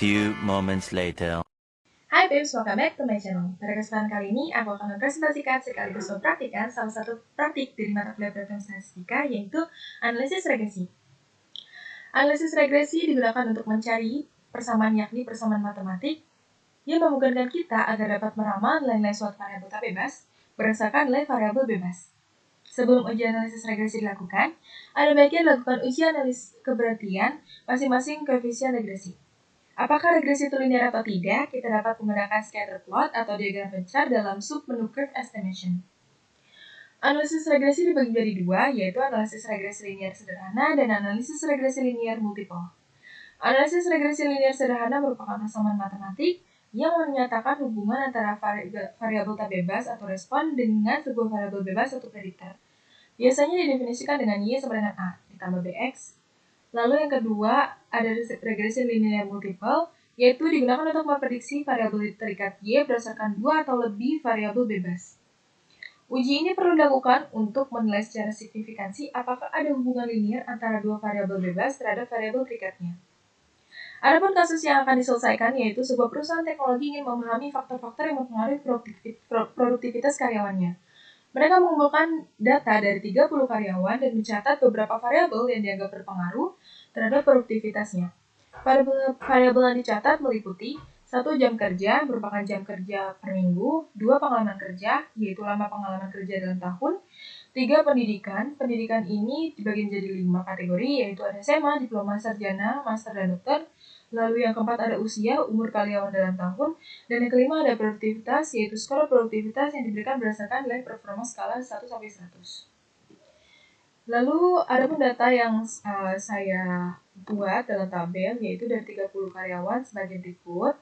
few moments later. Hai Pips, welcome back to my channel. Pada kesempatan kali ini, aku akan mempresentasikan sekaligus mempraktikkan salah satu praktik dari mata kuliah program statistika, yaitu analisis regresi. Analisis regresi digunakan untuk mencari persamaan, yakni persamaan matematik, yang memungkinkan kita agar dapat meramal nilai-nilai suatu variabel tak bebas berdasarkan nilai variabel bebas. Sebelum uji analisis regresi dilakukan, ada baiknya dilakukan uji analisis keberartian masing-masing koefisien regresi. Apakah regresi itu linear atau tidak? Kita dapat menggunakan scatter plot atau diagram pencar dalam sub-menu curve estimation. Analisis regresi dibagi menjadi dua, yaitu analisis regresi linear sederhana dan analisis regresi linear multiple. Analisis regresi linear sederhana merupakan persamaan matematik yang menyatakan hubungan antara variabel tak bebas atau respon dengan sebuah variabel bebas atau prediktor. Biasanya didefinisikan dengan Y sama dengan A ditambah BX. Lalu yang kedua, ada regresi linear multiple, yaitu digunakan untuk memprediksi variabel terikat Y berdasarkan dua atau lebih variabel bebas. Uji ini perlu dilakukan untuk menilai secara signifikansi apakah ada hubungan linear antara dua variabel bebas terhadap variabel terikatnya. Adapun kasus yang akan diselesaikan yaitu sebuah perusahaan teknologi ingin memahami faktor-faktor yang mempengaruhi produktivitas karyawannya. Mereka mengumpulkan data dari 30 karyawan dan mencatat beberapa variabel yang dianggap berpengaruh terhadap produktivitasnya. Variabel yang dicatat meliputi 1 jam kerja, merupakan jam kerja per minggu, 2 pengalaman kerja, yaitu lama pengalaman kerja dalam tahun, 3 pendidikan. Pendidikan ini dibagi menjadi 5 kategori, yaitu ada SMA, diploma sarjana, master, dan dokter. Lalu yang keempat ada usia, umur karyawan dalam tahun. Dan yang kelima ada produktivitas, yaitu skor produktivitas yang diberikan berdasarkan nilai performa skala 1-100. Lalu ada pun data yang saya buat dalam tabel, yaitu dari 30 karyawan sebagai berikut.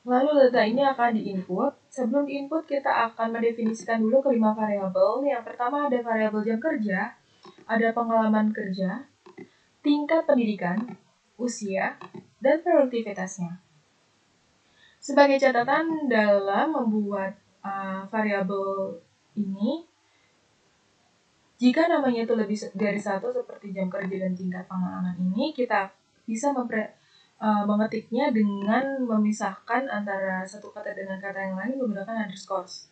Lalu data ini akan diinput. Sebelum diinput, kita akan mendefinisikan dulu kelima variabel. Yang pertama ada variabel jam kerja, ada pengalaman kerja, tingkat pendidikan, usia, dan produktivitasnya. Sebagai catatan dalam membuat variabel ini, jika namanya itu lebih dari satu seperti jam kerja dan tingkat pengalaman ini, kita bisa mengetiknya dengan memisahkan antara satu kata dengan kata yang lain menggunakan underscores.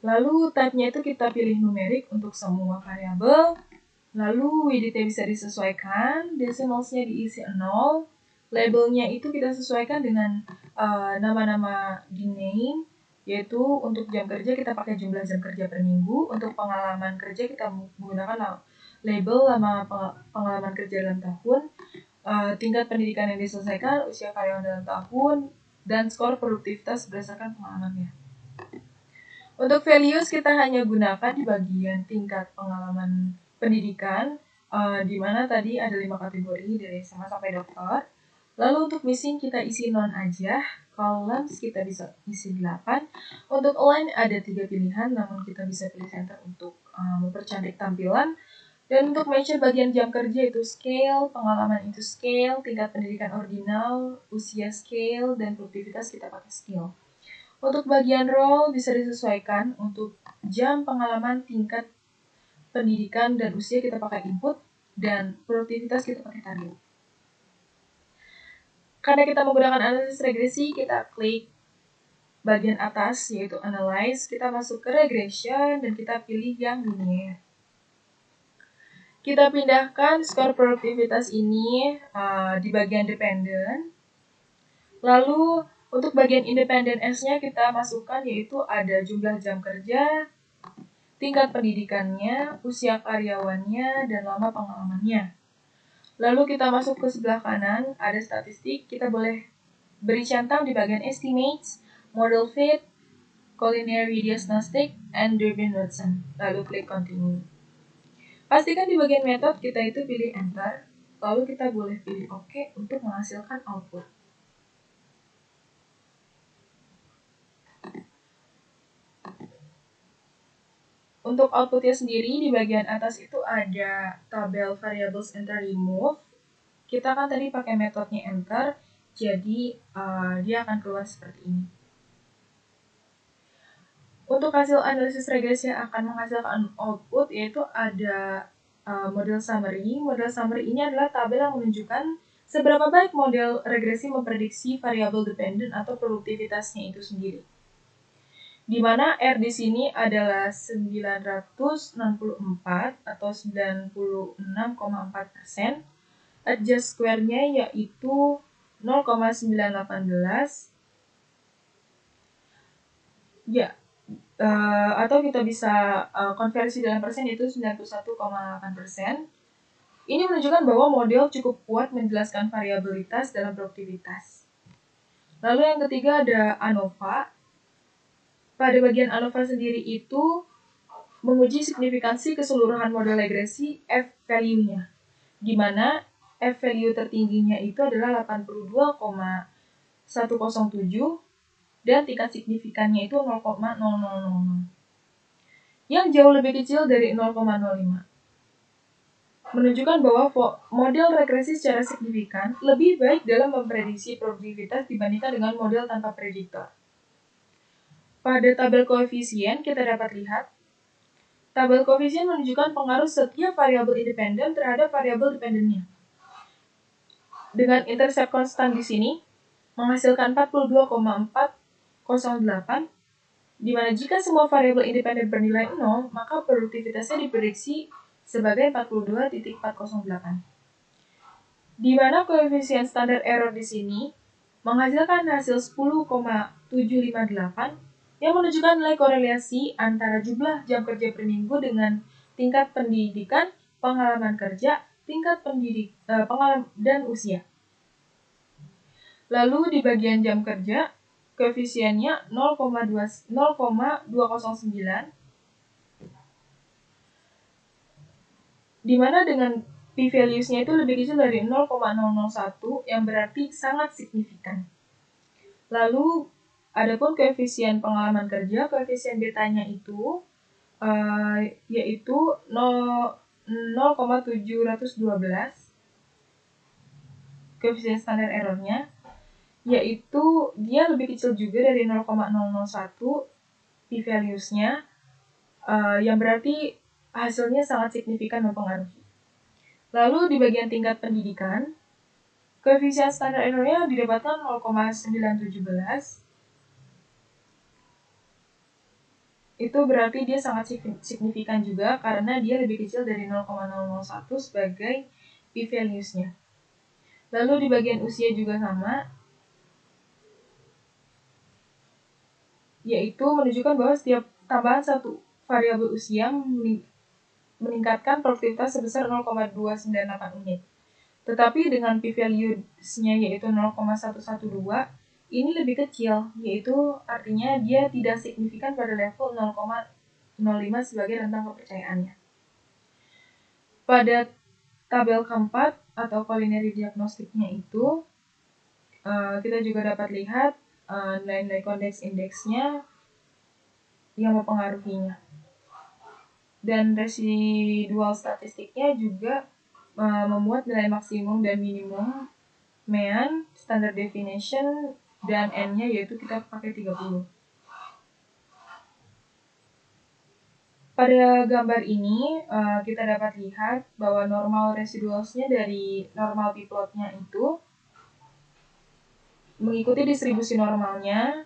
Lalu type-nya itu kita pilih numerik untuk semua variabel. Lalu width-nya bisa disesuaikan, decimalsnya diisi 0, labelnya itu kita sesuaikan dengan nama-nama di name, yaitu untuk jam kerja kita pakai jumlah jam kerja per minggu, untuk pengalaman kerja kita menggunakan label lama pengalaman kerja dalam tahun, tingkat pendidikan yang diselesaikan, usia karyawan dalam tahun, dan skor produktivitas berdasarkan pengalamannya. Untuk values kita hanya gunakan di bagian tingkat pengalaman pendidikan, di mana tadi ada 5 kategori dari SMA sampai dokter. Lalu untuk missing kita isi non aja, columns kita bisa isi 8. Untuk align ada 3 pilihan, namun kita bisa pilih center untuk mempercantik tampilan. Dan untuk measure bagian jam kerja itu scale, pengalaman itu scale, tingkat pendidikan ordinal, usia scale, dan produktivitas kita pakai scale. Untuk bagian role bisa disesuaikan, untuk jam pengalaman, tingkat pendidikan, dan usia kita pakai input, dan produktivitas kita pakai target. Karena kita menggunakan analisis regresi, kita klik bagian atas yaitu analyze, kita masuk ke regression, dan kita pilih yang linear. Kita pindahkan skor produktivitas ini di bagian dependent. Lalu untuk bagian independent S-nya kita masukkan yaitu ada jumlah jam kerja, tingkat pendidikannya, usia karyawannya, dan lama pengalamannya. Lalu kita masuk ke sebelah kanan, ada statistik, kita boleh beri centang di bagian estimates, model fit, culinary diagnostic, and Durbin-Watson. Lalu klik continue. Pastikan di bagian method kita itu pilih enter, lalu kita boleh pilih OK untuk menghasilkan output. Untuk outputnya sendiri, di bagian atas itu ada tabel variables enter remove. Kita kan tadi pakai metodenya enter, jadi dia akan keluar seperti ini. Untuk hasil analisis regresi yang akan menghasilkan output, yaitu ada model summary. Model summary ini adalah tabel yang menunjukkan Seberapa baik model regresi memprediksi variabel dependen atau produktivitasnya itu sendiri? Di mana R di sini adalah 964 atau 96,4%, adjust square-nya yaitu 0,918, ya, atau kita bisa konversi dalam persen itu 91,8%. Ini menunjukkan bahwa model cukup kuat menjelaskan variabilitas dalam produktivitas. Lalu yang ketiga ada ANOVA. Pada bagian ANOVA sendiri itu menguji signifikansi keseluruhan model regresi F-value-nya, di mana F-value tertingginya itu adalah 82,107 dan tingkat signifikannya itu 0,0000, yang jauh lebih kecil dari 0,05. Menunjukkan bahwa model regresi secara signifikan lebih baik dalam memprediksi produktivitas dibandingkan dengan model tanpa prediktor. Pada tabel koefisien kita dapat lihat, tabel koefisien menunjukkan pengaruh setiap variabel independen terhadap variabel dependennya. Dengan intercept konstan di sini menghasilkan 42,408, di mana jika semua variabel independen bernilai 0, maka produktivitasnya diprediksi sebagai 42,408. Di mana koefisien standar error di sini menghasilkan hasil 10,758 yang menunjukkan nilai korelasi antara jumlah jam kerja per minggu dengan tingkat pendidikan, pengalaman kerja, tingkat pengalaman dan usia. Lalu di bagian jam kerja, koefisiennya 0,209, di mana dengan p-values-nya itu lebih kecil dari 0,001 yang berarti sangat signifikan. Lalu, adapun koefisien pengalaman kerja, koefisien betanya itu yaitu 0,712, koefisien standar errornya, yaitu dia lebih kecil juga dari 0,001 p-values-nya, yang berarti hasilnya sangat signifikan mempengaruhi. Lalu di bagian tingkat pendidikan, koefisien standar error-nya didapatkan 0,917. Itu berarti dia sangat signifikan juga karena dia lebih kecil dari 0,001 sebagai p-values-nya. Lalu di bagian usia juga sama, yaitu menunjukkan bahwa setiap tambahan satu variabel usia meningkatkan produktivitas sebesar 0,298 unit. Tetapi dengan p-values-nya yaitu 0,112, ini lebih kecil, yaitu artinya dia tidak signifikan pada level 0,05 sebagai rentang kepercayaannya. Pada tabel keempat atau culinary diagnostiknya itu, kita juga dapat lihat nilai-nilai context index-nya yang mempengaruhinya. Dan residual statistiknya juga memuat nilai maksimum dan minimum, mean, standard deviation, dan n-nya yaitu kita pakai 30. Pada gambar ini kita dapat lihat bahwa normal residuals-nya dari normal p-plot-nya itu mengikuti distribusi normalnya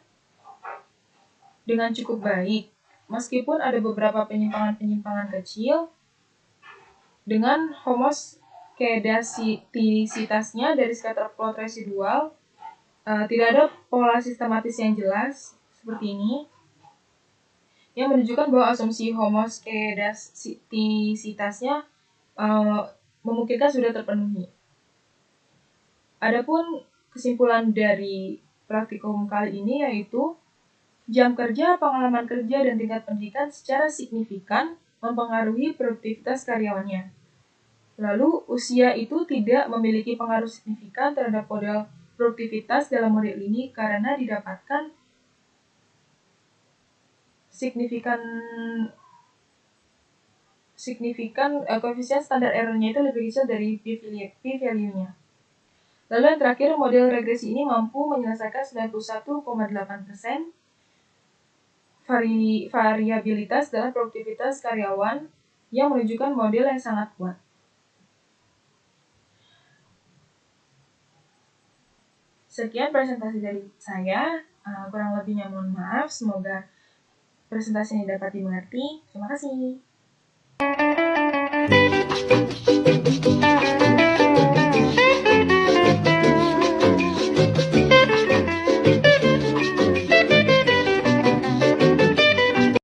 dengan cukup baik, meskipun ada beberapa penyimpangan-penyimpangan kecil dengan homoskedastisitasnya dari scatter plot residual. Tidak ada pola sistematis yang jelas seperti ini, yang menunjukkan bahwa asumsi homoskedastisitasnya memungkinkan sudah terpenuhi. Adapun kesimpulan dari praktikum kali ini yaitu jam kerja, pengalaman kerja, dan tingkat pendidikan secara signifikan mempengaruhi produktivitas karyawannya. Lalu, usia itu tidak memiliki pengaruh signifikan terhadap model produktivitas dalam model ini karena didapatkan signifikan koefisien standar error-nya itu lebih kecil dari p-value-nya. Lalu yang terakhir, model regresi ini mampu menyelesaikan 91,8% variabilitas dalam produktivitas karyawan yang menunjukkan model yang sangat kuat. Sekian presentasi dari saya, kurang lebihnya mohon maaf, semoga presentasi ini dapat dimengerti. Terima kasih.